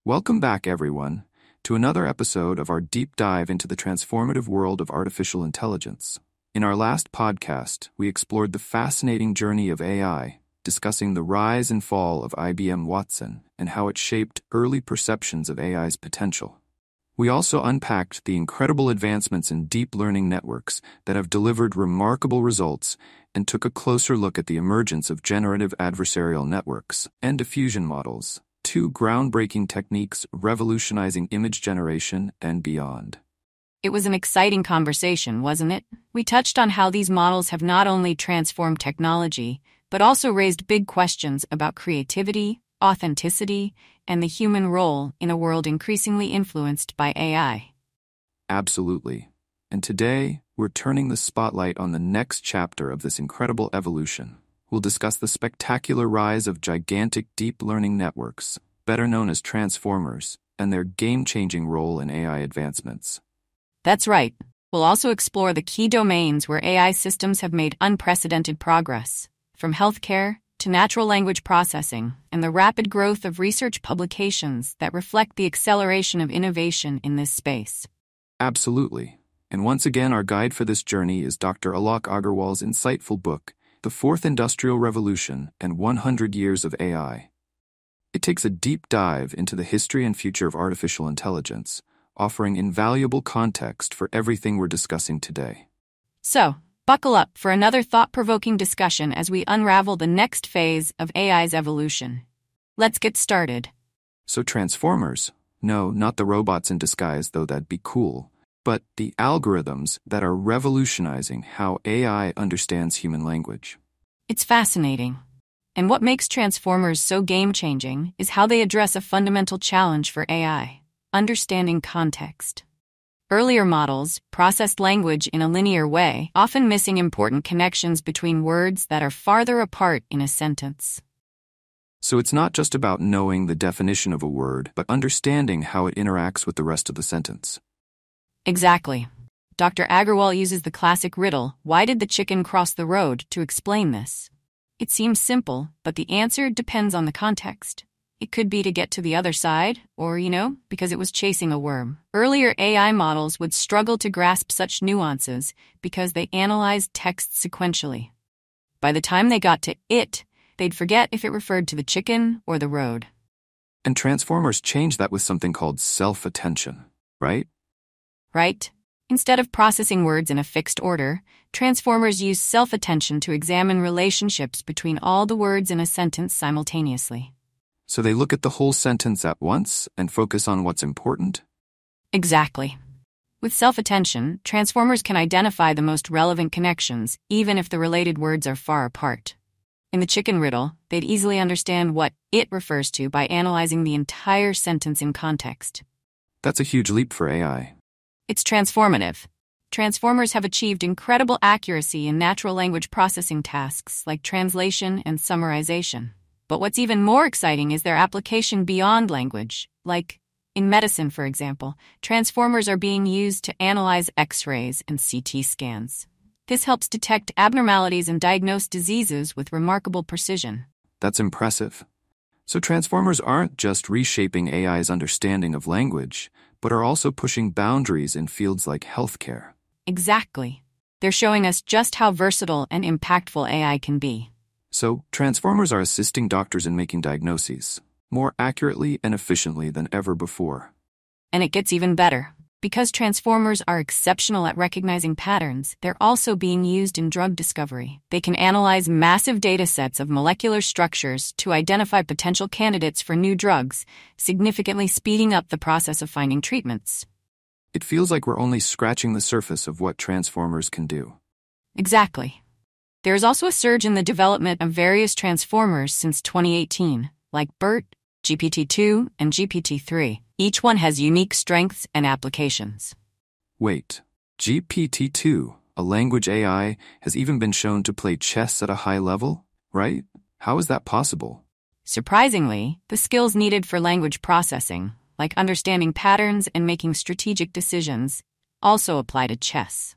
Welcome back, everyone, to another episode of our deep dive into the transformative world of artificial intelligence. In our last podcast, we explored the fascinating journey of AI, discussing the rise and fall of IBM Watson and how it shaped early perceptions of AI's potential. We also unpacked the incredible advancements in deep learning networks that have delivered remarkable results and took a closer look at the emergence of generative adversarial networks and diffusion models, two groundbreaking techniques revolutionizing image generation and beyond. It was an exciting conversation, wasn't it? We touched on how these models have not only transformed technology, but also raised big questions about creativity, authenticity, and the human role in a world increasingly influenced by AI. Absolutely. And today, we're turning the spotlight on the next chapter of this incredible evolution. We'll discuss the spectacular rise of gigantic deep learning networks, better known as transformers, and their game-changing role in AI advancements. That's right. We'll also explore the key domains where AI systems have made unprecedented progress, from healthcare to natural language processing, and the rapid growth of research publications that reflect the acceleration of innovation in this space. Absolutely. And once again, our guide for this journey is Dr. Alok Agarwal's insightful book, The Fourth Industrial Revolution and 100 Years of AI. It takes a deep dive into the history and future of artificial intelligence, offering invaluable context for everything we're discussing today. So, buckle up for another thought-provoking discussion as we unravel the next phase of AI's evolution. Let's get started. So transformers, no, not the robots in disguise, though that'd be cool, but the algorithms that are revolutionizing how AI understands human language. It's fascinating. And what makes transformers so game-changing is how they address a fundamental challenge for AI: understanding context. Earlier models processed language in a linear way, often missing important connections between words that are farther apart in a sentence. So it's not just about knowing the definition of a word, but understanding how it interacts with the rest of the sentence. Exactly. Dr. Agarwal uses the classic riddle, "Why did the chicken cross the road?" to explain this. It seems simple, but the answer depends on the context. It could be to get to the other side, or, because it was chasing a worm. Earlier AI models would struggle to grasp such nuances because they analyzed text sequentially. By the time they got to it, they'd forget if it referred to the chicken or the road. And transformers change that with something called self-attention, right? Right? Instead of processing words in a fixed order, transformers use self-attention to examine relationships between all the words in a sentence simultaneously. So they look at the whole sentence at once and focus on what's important? Exactly. With self-attention, transformers can identify the most relevant connections, even if the related words are far apart. In the chicken riddle, they'd easily understand what it refers to by analyzing the entire sentence in context. That's a huge leap for AI. It's transformative. Transformers have achieved incredible accuracy in natural language processing tasks like translation and summarization. But what's even more exciting is their application beyond language. Like, in medicine, for example, transformers are being used to analyze X-rays and CT scans. This helps detect abnormalities and diagnose diseases with remarkable precision. That's impressive. So transformers aren't just reshaping AI's understanding of language, but are also pushing boundaries in fields like healthcare. Exactly. They're showing us just how versatile and impactful AI can be. So, transformers are assisting doctors in making diagnoses more accurately and efficiently than ever before. And it gets even better. Because transformers are exceptional at recognizing patterns, they're also being used in drug discovery. They can analyze massive data sets of molecular structures to identify potential candidates for new drugs, significantly speeding up the process of finding treatments. It feels like we're only scratching the surface of what transformers can do. Exactly. There is also a surge in the development of various transformers since 2018, like BERT, GPT-2, and GPT-3. Each one has unique strengths and applications. Wait, GPT-2, a language AI, has even been shown to play chess at a high level, right? How is that possible? Surprisingly, the skills needed for language processing, like understanding patterns and making strategic decisions, also apply to chess.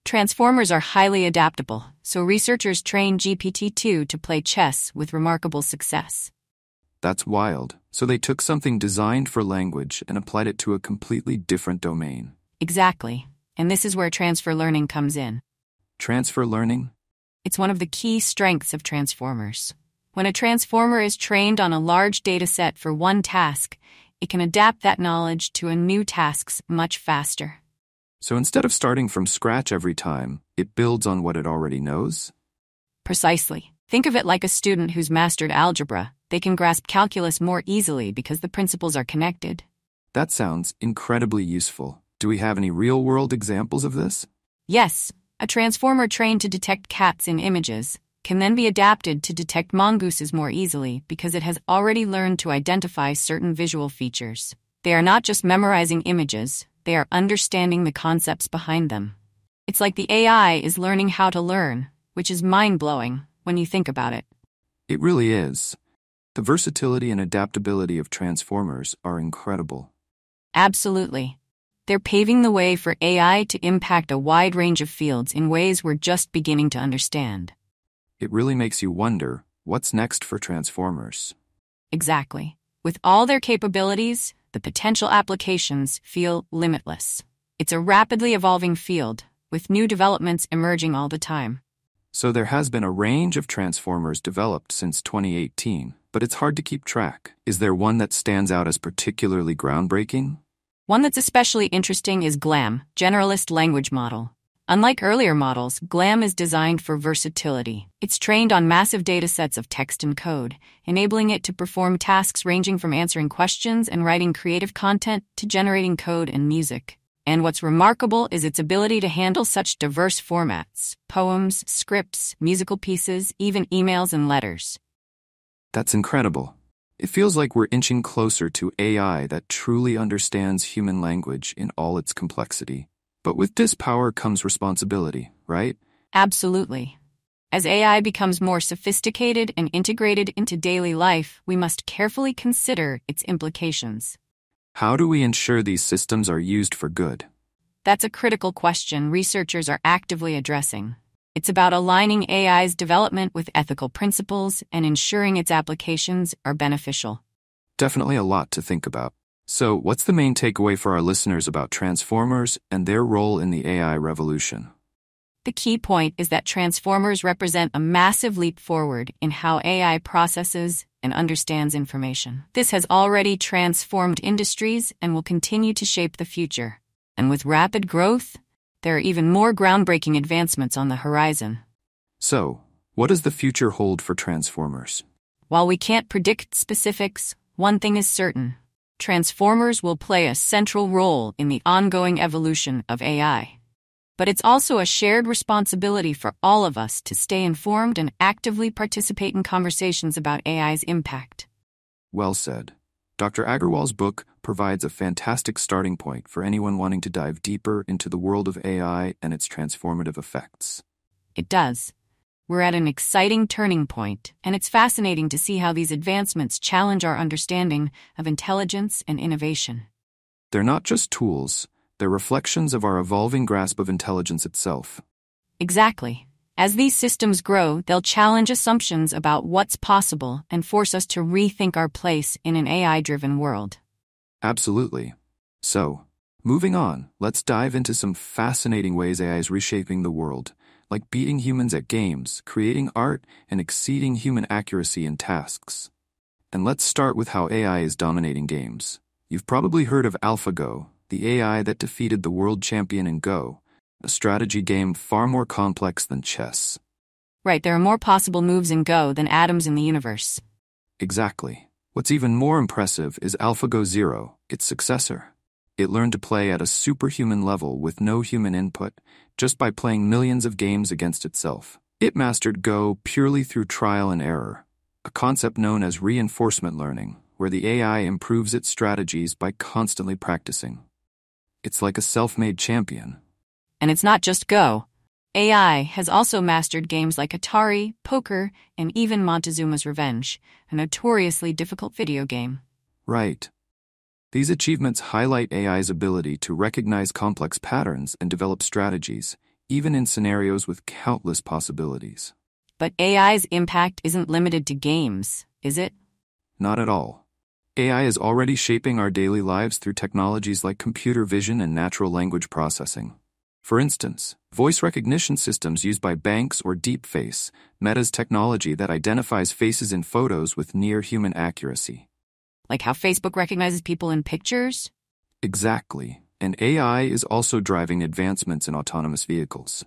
Transformers are highly adaptable, so researchers train GPT-2 to play chess with remarkable success. That's wild. So they took something designed for language and applied it to a completely different domain. Exactly. And this is where transfer learning comes in. Transfer learning? It's one of the key strengths of transformers. When a transformer is trained on a large data set for one task, it can adapt that knowledge to a new task much faster. So instead of starting from scratch every time, it builds on what it already knows? Precisely. Think of it like a student who's mastered algebra. They can grasp calculus more easily because the principles are connected. That sounds incredibly useful. Do we have any real-world examples of this? Yes, a transformer trained to detect cats in images can then be adapted to detect mongooses more easily because it has already learned to identify certain visual features. They are not just memorizing images, they are understanding the concepts behind them. It's like the AI is learning how to learn, which is mind-blowing when you think about it. It really is. The versatility and adaptability of transformers are incredible. Absolutely. They're paving the way for AI to impact a wide range of fields in ways we're just beginning to understand. It really makes you wonder, what's next for transformers? Exactly. With all their capabilities, the potential applications feel limitless. It's a rapidly evolving field, with new developments emerging all the time. So there has been a range of transformers developed since 2018, but it's hard to keep track. Is there one that stands out as particularly groundbreaking? One that's especially interesting is GLAM, Generalist Language Model. Unlike earlier models, GLAM is designed for versatility. It's trained on massive datasets of text and code, enabling it to perform tasks ranging from answering questions and writing creative content to generating code and music. And what's remarkable is its ability to handle such diverse formats: poems, scripts, musical pieces, even emails and letters. That's incredible. It feels like we're inching closer to AI that truly understands human language in all its complexity. But with this power comes responsibility, right? Absolutely. As AI becomes more sophisticated and integrated into daily life, we must carefully consider its implications. How do we ensure these systems are used for good? That's a critical question researchers are actively addressing. It's about aligning AI's development with ethical principles and ensuring its applications are beneficial. Definitely a lot to think about. So, what's the main takeaway for our listeners about transformers and their role in the AI revolution? The key point is that transformers represent a massive leap forward in how AI processes and understands information. This has already transformed industries and will continue to shape the future. And with rapid growth, there are even more groundbreaking advancements on the horizon. So, what does the future hold for transformers? While we can't predict specifics, one thing is certain. Transformers will play a central role in the ongoing evolution of AI. But it's also a shared responsibility for all of us to stay informed and actively participate in conversations about AI's impact. Well said. Dr. Agarwal's book provides a fantastic starting point for anyone wanting to dive deeper into the world of AI and its transformative effects. It does. We're at an exciting turning point, and it's fascinating to see how these advancements challenge our understanding of intelligence and innovation. They're not just tools, they're reflections of our evolving grasp of intelligence itself. Exactly. As these systems grow, they'll challenge assumptions about what's possible and force us to rethink our place in an AI-driven world. Absolutely. So, moving on, let's dive into some fascinating ways AI is reshaping the world, like beating humans at games, creating art, and exceeding human accuracy in tasks. And let's start with how AI is dominating games. You've probably heard of AlphaGo, the AI that defeated the world champion in Go, a strategy game far more complex than chess. Right, there are more possible moves in Go than atoms in the universe. Exactly. What's even more impressive is AlphaGo Zero, its successor. It learned to play at a superhuman level with no human input, just by playing millions of games against itself. It mastered Go purely through trial and error, a concept known as reinforcement learning, where the AI improves its strategies by constantly practicing. It's like a self-made champion. And it's not just Go. AI has also mastered games like Atari, poker, and even Montezuma's Revenge, a notoriously difficult video game. Right. These achievements highlight AI's ability to recognize complex patterns and develop strategies, even in scenarios with countless possibilities. But AI's impact isn't limited to games, is it? Not at all. AI is already shaping our daily lives through technologies like computer vision and natural language processing. For instance, voice recognition systems used by banks or deepface, Meta's technology that identifies faces in photos with near-human accuracy. Like how Facebook recognizes people in pictures? Exactly. And AI is also driving advancements in autonomous vehicles.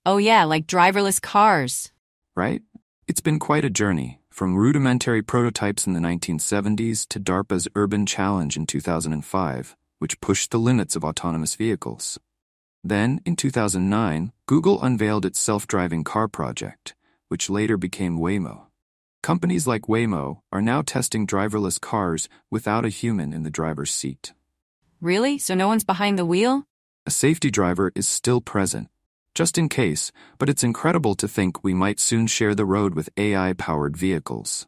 Oh yeah, like driverless cars. Right? It's been quite a journey, from rudimentary prototypes in the 1970s to DARPA's Urban Challenge in 2005, which pushed the limits of autonomous vehicles. Then, in 2009, Google unveiled its self-driving car project, which later became Waymo. Companies like Waymo are now testing driverless cars without a human in the driver's seat. Really? So no one's behind the wheel? A safety driver is still present, just in case, but it's incredible to think we might soon share the road with AI-powered vehicles.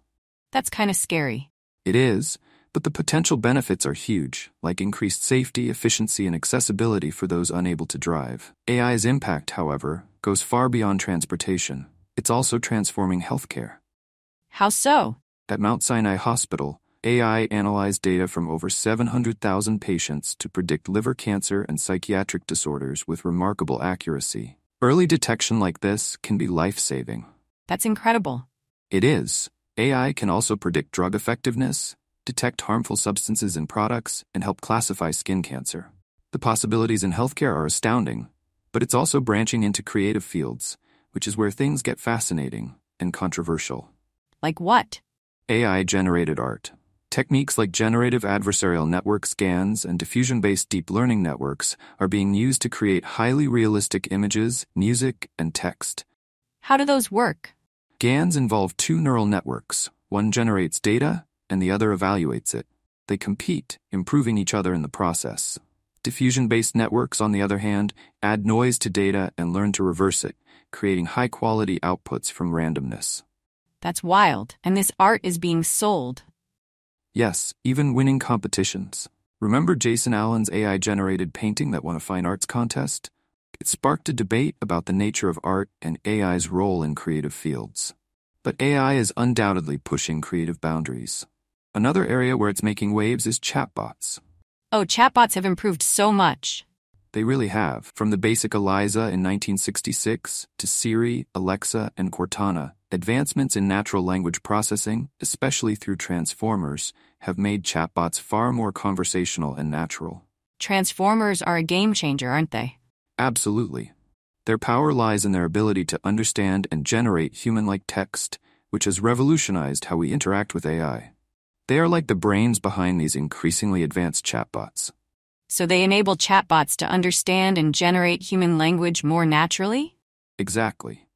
That's kind of scary. It is, but the potential benefits are huge, like increased safety, efficiency, and accessibility for those unable to drive. AI's impact, however, goes far beyond transportation. It's also transforming healthcare. How so? At Mount Sinai Hospital, AI analyzed data from over 700,000 patients to predict liver cancer and psychiatric disorders with remarkable accuracy. Early detection like this can be life-saving. That's incredible. It is. AI can also predict drug effectiveness, detect harmful substances in products, and help classify skin cancer. The possibilities in healthcare are astounding, but it's also branching into creative fields, which is where things get fascinating and controversial. Like what? AI-generated art. Techniques like generative adversarial network scans and diffusion-based deep learning networks are being used to create highly realistic images, music, and text. How do those work? GANs involve two neural networks. One generates data, and the other evaluates it. They compete, improving each other in the process. Diffusion-based networks, on the other hand, add noise to data and learn to reverse it, creating high-quality outputs from randomness. That's wild. And this art is being sold. Yes, even winning competitions. Remember Jason Allen's AI-generated painting that won a fine arts contest? It sparked a debate about the nature of art and AI's role in creative fields. But AI is undoubtedly pushing creative boundaries. Another area where it's making waves is chatbots. Oh, chatbots have improved so much. They really have. From the basic Eliza in 1966 to Siri, Alexa, and Cortana, advancements in natural language processing, especially through transformers, have made chatbots far more conversational and natural. Transformers are a game changer, aren't they? Absolutely. Their power lies in their ability to understand and generate human-like text, which has revolutionized how we interact with AI. They are like the brains behind these increasingly advanced chatbots. So they enable chatbots to understand and generate human language more naturally? Exactly.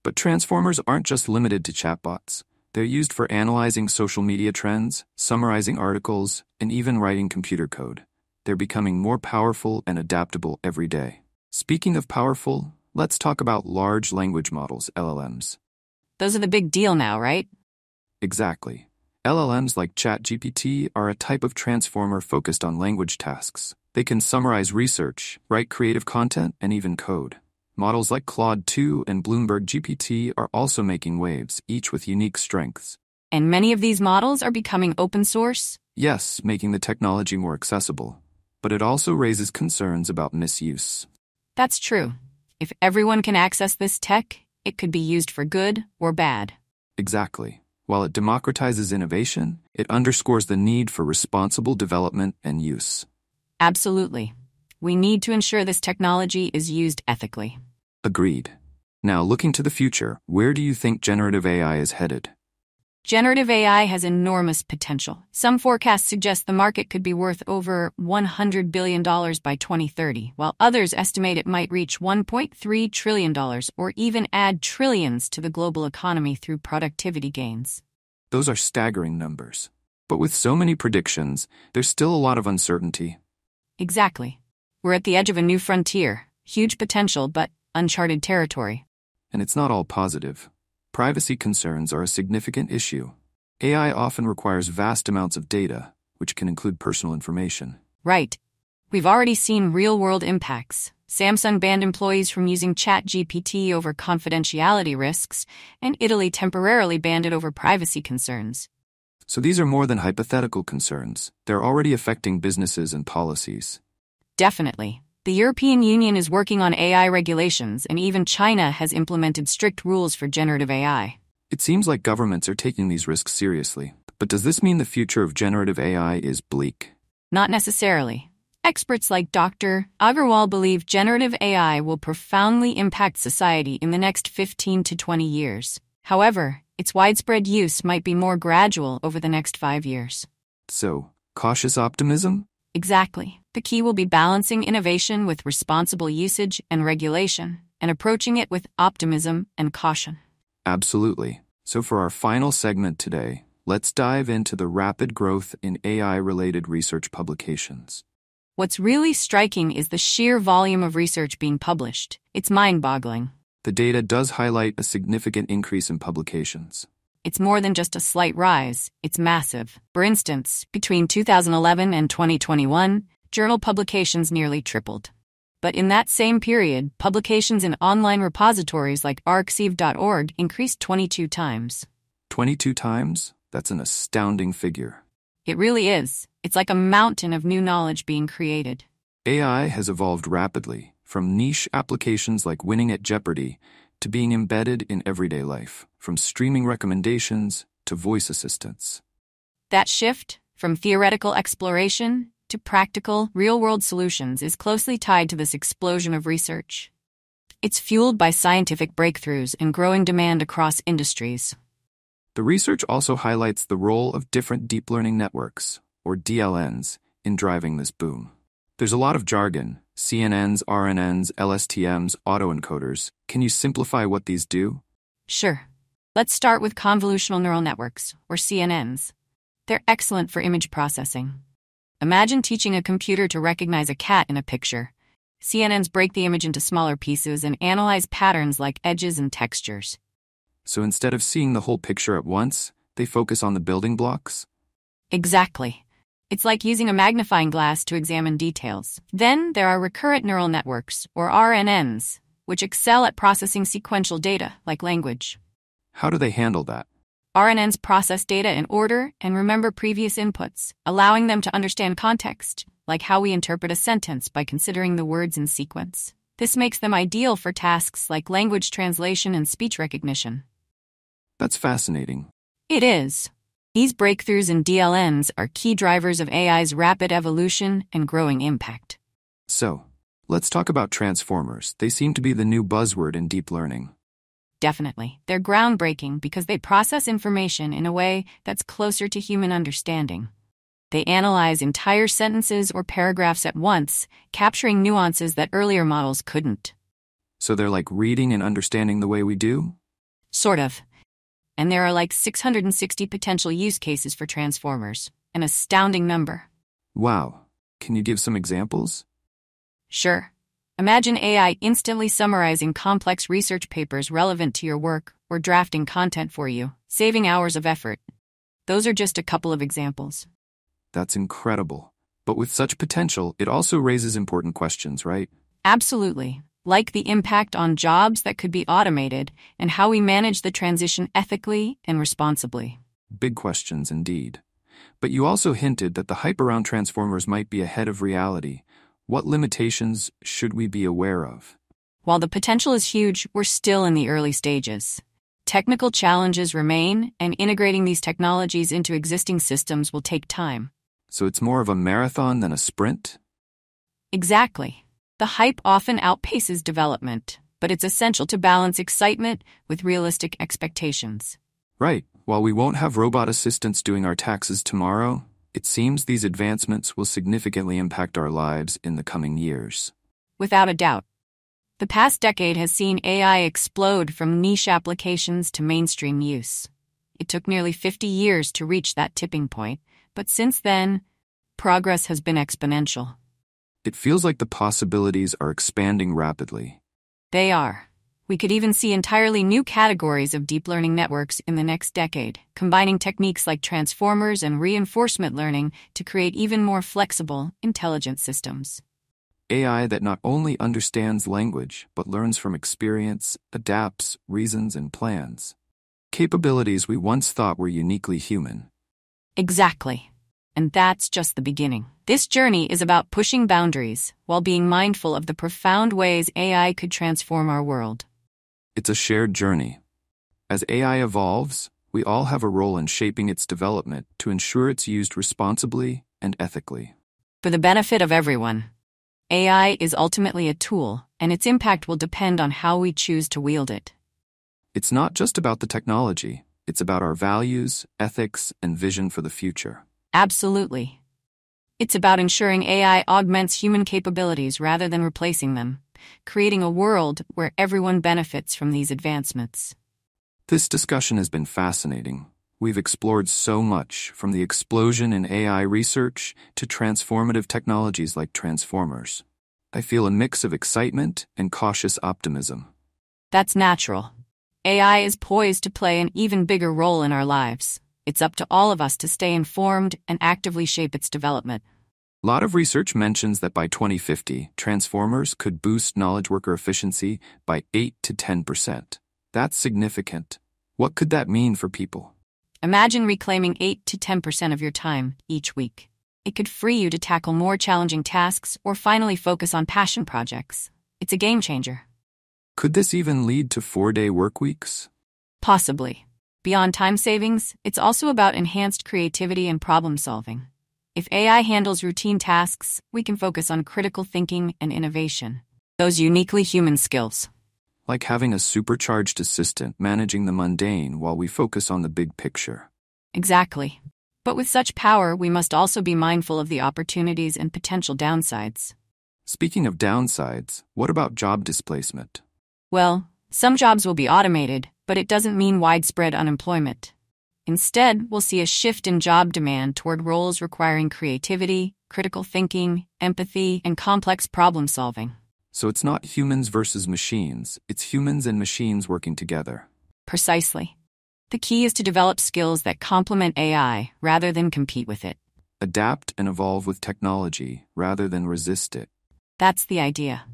But transformers aren't just limited to chatbots. They're used for analyzing social media trends, summarizing articles, and even writing computer code. They're becoming more powerful and adaptable every day. Speaking of powerful, let's talk about large language models, LLMs. Those are the big deal now, right? Exactly. LLMs like ChatGPT are a type of transformer focused on language tasks. They can summarize research, write creative content, and even code. Models like Claude 2 and Bloomberg GPT are also making waves, each with unique strengths. And many of these models are becoming open source? Yes, making the technology more accessible. But it also raises concerns about misuse. That's true. If everyone can access this tech, it could be used for good or bad. Exactly. While it democratizes innovation, it underscores the need for responsible development and use. Absolutely. We need to ensure this technology is used ethically. Agreed. Now, looking to the future, where do you think generative AI is headed? Generative AI has enormous potential. Some forecasts suggest the market could be worth over $100 billion by 2030, while others estimate it might reach $1.3 trillion or even add trillions to the global economy through productivity gains. Those are staggering numbers. But with so many predictions, there's still a lot of uncertainty. Exactly. We're at the edge of a new frontier. Huge potential, but uncharted territory. And it's not all positive. Privacy concerns are a significant issue. AI often requires vast amounts of data, which can include personal information. Right. We've already seen real-world impacts. Samsung banned employees from using ChatGPT over confidentiality risks, and Italy temporarily banned it over privacy concerns. So these are more than hypothetical concerns. They're already affecting businesses and policies. Definitely. The European Union is working on AI regulations, and even China has implemented strict rules for generative AI. It seems like governments are taking these risks seriously. But does this mean the future of generative AI is bleak? Not necessarily. Experts like Dr. Agarwal believe generative AI will profoundly impact society in the next 15 to 20 years. However, its widespread use might be more gradual over the next 5 years. So, cautious optimism? Exactly. The key will be balancing innovation with responsible usage and regulation, and approaching it with optimism and caution. Absolutely. So for our final segment today, let's dive into the rapid growth in AI-related research publications. What's really striking is the sheer volume of research being published. It's mind-boggling. The data does highlight a significant increase in publications. It's more than just a slight rise, it's massive. For instance, between 2011 and 2021, journal publications nearly tripled. But in that same period, publications in online repositories like arXiv.org increased 22 times. 22 times? That's an astounding figure. It really is. It's like a mountain of new knowledge being created. AI has evolved rapidly, from niche applications like winning at Jeopardy to being embedded in everyday life, from streaming recommendations to voice assistants. That shift, from theoretical exploration to practical, real-world solutions, is closely tied to this explosion of research. It's fueled by scientific breakthroughs and growing demand across industries. The research also highlights the role of different deep learning networks, or DLNs, in driving this boom. There's a lot of jargon: CNNs, RNNs, LSTMs, autoencoders. Can you simplify what these do? Sure. Let's start with convolutional neural networks, or CNNs. They're excellent for image processing. Imagine teaching a computer to recognize a cat in a picture. CNNs break the image into smaller pieces and analyze patterns like edges and textures. So instead of seeing the whole picture at once, they focus on the building blocks? Exactly. It's like using a magnifying glass to examine details. Then there are recurrent neural networks, or RNNs, which excel at processing sequential data, like language. How do they handle that? RNNs process data in order and remember previous inputs, allowing them to understand context, like how we interpret a sentence by considering the words in sequence. This makes them ideal for tasks like language translation and speech recognition. That's fascinating. It is. These breakthroughs in DLNs are key drivers of AI's rapid evolution and growing impact. So, let's talk about transformers. They seem to be the new buzzword in deep learning. Definitely. They're groundbreaking because they process information in a way that's closer to human understanding. They analyze entire sentences or paragraphs at once, capturing nuances that earlier models couldn't. So they're like reading and understanding the way we do? Sort of. And there are like 660 potential use cases for transformers, an astounding number. Wow. Can you give some examples? Sure. Imagine AI instantly summarizing complex research papers relevant to your work or drafting content for you, saving hours of effort. Those are just a couple of examples. That's incredible. But with such potential, it also raises important questions, right? Absolutely. Like the impact on jobs that could be automated and how we manage the transition ethically and responsibly. Big questions indeed. But you also hinted that the hype around transformers might be ahead of reality. What limitations should we be aware of? While the potential is huge, we're still in the early stages. Technical challenges remain, and integrating these technologies into existing systems will take time. So it's more of a marathon than a sprint? Exactly. The hype often outpaces development, but it's essential to balance excitement with realistic expectations. Right. While we won't have robot assistants doing our taxes tomorrow, it seems these advancements will significantly impact our lives in the coming years. Without a doubt. The past decade has seen AI explode from niche applications to mainstream use. It took nearly 50 years to reach that tipping point, but since then, progress has been exponential. It feels like the possibilities are expanding rapidly. They are. We could even see entirely new categories of deep learning networks in the next decade, combining techniques like transformers and reinforcement learning to create even more flexible, intelligent systems. AI that not only understands language, but learns from experience, adapts, reasons, and plans. Capabilities we once thought were uniquely human. Exactly. And that's just the beginning. This journey is about pushing boundaries while being mindful of the profound ways AI could transform our world. It's a shared journey. As AI evolves, we all have a role in shaping its development to ensure it's used responsibly and ethically. For the benefit of everyone, AI is ultimately a tool, and its impact will depend on how we choose to wield it. It's not just about the technology, it's about our values, ethics, and vision for the future. Absolutely. It's about ensuring AI augments human capabilities rather than replacing them, creating a world where everyone benefits from these advancements. This discussion has been fascinating. We've explored so much, from the explosion in AI research to transformative technologies like transformers. I feel a mix of excitement and cautious optimism. That's natural. AI is poised to play an even bigger role in our lives. It's up to all of us to stay informed and actively shape its development. A lot of research mentions that by 2050, transformers could boost knowledge worker efficiency by 8 to 10%. That's significant. What could that mean for people? Imagine reclaiming 8 to 10% of your time each week. It could free you to tackle more challenging tasks or finally focus on passion projects. It's a game changer. Could this even lead to 4-day work weeks? Possibly. Beyond time savings, it's also about enhanced creativity and problem solving. If AI handles routine tasks, we can focus on critical thinking and innovation, those uniquely human skills. Like having a supercharged assistant managing the mundane while we focus on the big picture. Exactly. But with such power, we must also be mindful of the opportunities and potential downsides. Speaking of downsides, what about job displacement? Well, some jobs will be automated, but it doesn't mean widespread unemployment. Instead, we'll see a shift in job demand toward roles requiring creativity, critical thinking, empathy, and complex problem solving. So it's not humans versus machines, it's humans and machines working together. Precisely. The key is to develop skills that complement AI rather than compete with it. Adapt and evolve with technology rather than resist it. That's the idea.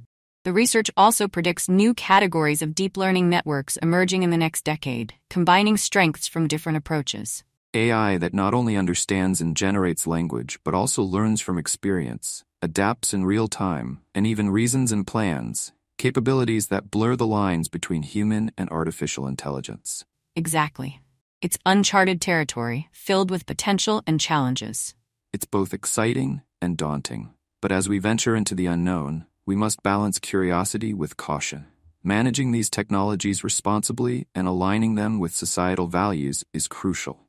The research also predicts new categories of deep learning networks emerging in the next decade, combining strengths from different approaches. AI that not only understands and generates language, but also learns from experience, adapts in real time, and even reasons and plans, capabilities that blur the lines between human and artificial intelligence. Exactly. It's uncharted territory, filled with potential and challenges. It's both exciting and daunting. But as we venture into the unknown, we must balance curiosity with caution. Managing these technologies responsibly and aligning them with societal values is crucial.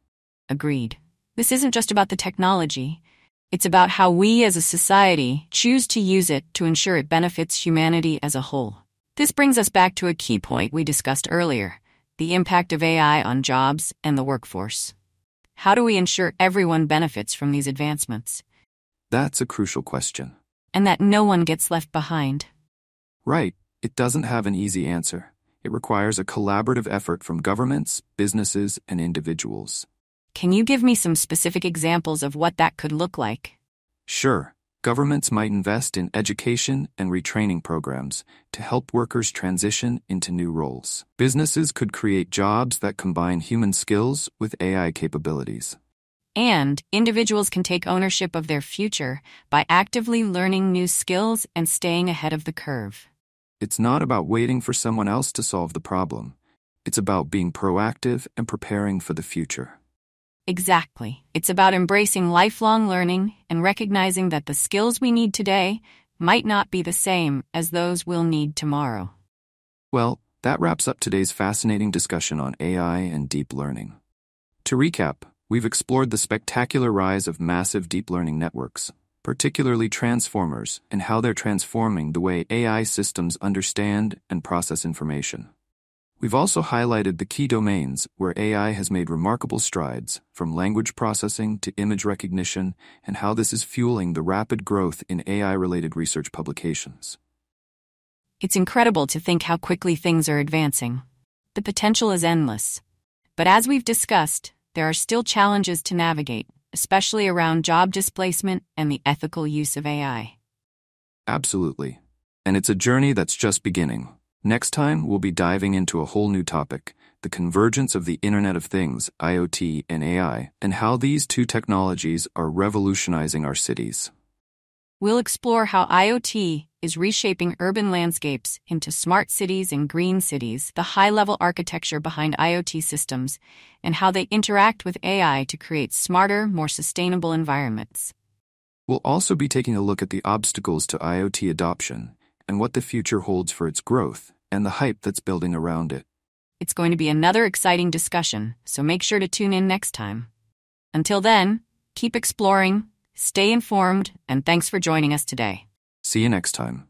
Agreed. This isn't just about the technology. It's about how we as a society choose to use it to ensure it benefits humanity as a whole. This brings us back to a key point we discussed earlier, the impact of AI on jobs and the workforce. How do we ensure everyone benefits from these advancements? That's a crucial question. And that no one gets left behind. Right. It doesn't have an easy answer. It requires a collaborative effort from governments, businesses, and individuals. Can you give me some specific examples of what that could look like? Sure. Governments might invest in education and retraining programs to help workers transition into new roles. Businesses could create jobs that combine human skills with AI capabilities. And individuals can take ownership of their future by actively learning new skills and staying ahead of the curve. It's not about waiting for someone else to solve the problem. It's about being proactive and preparing for the future. Exactly. It's about embracing lifelong learning and recognizing that the skills we need today might not be the same as those we'll need tomorrow. Well, that wraps up today's fascinating discussion on AI and deep learning. To recap, we've explored the spectacular rise of massive deep learning networks, particularly transformers, and how they're transforming the way AI systems understand and process information. We've also highlighted the key domains where AI has made remarkable strides, from language processing to image recognition, and how this is fueling the rapid growth in AI-related research publications. It's incredible to think how quickly things are advancing. The potential is endless. But as we've discussed, there are still challenges to navigate, especially around job displacement and the ethical use of AI. Absolutely. And it's a journey that's just beginning. Next time, we'll be diving into a whole new topic, the convergence of the Internet of Things, IoT, and AI, and how these two technologies are revolutionizing our cities. We'll explore how IoT is reshaping urban landscapes into smart cities and green cities, the high-level architecture behind IoT systems, and how they interact with AI to create smarter, more sustainable environments. We'll also be taking a look at the obstacles to IoT adoption and what the future holds for its growth and the hype that's building around it. It's going to be another exciting discussion, so make sure to tune in next time. Until then, keep exploring, stay informed, and thanks for joining us today. See you next time.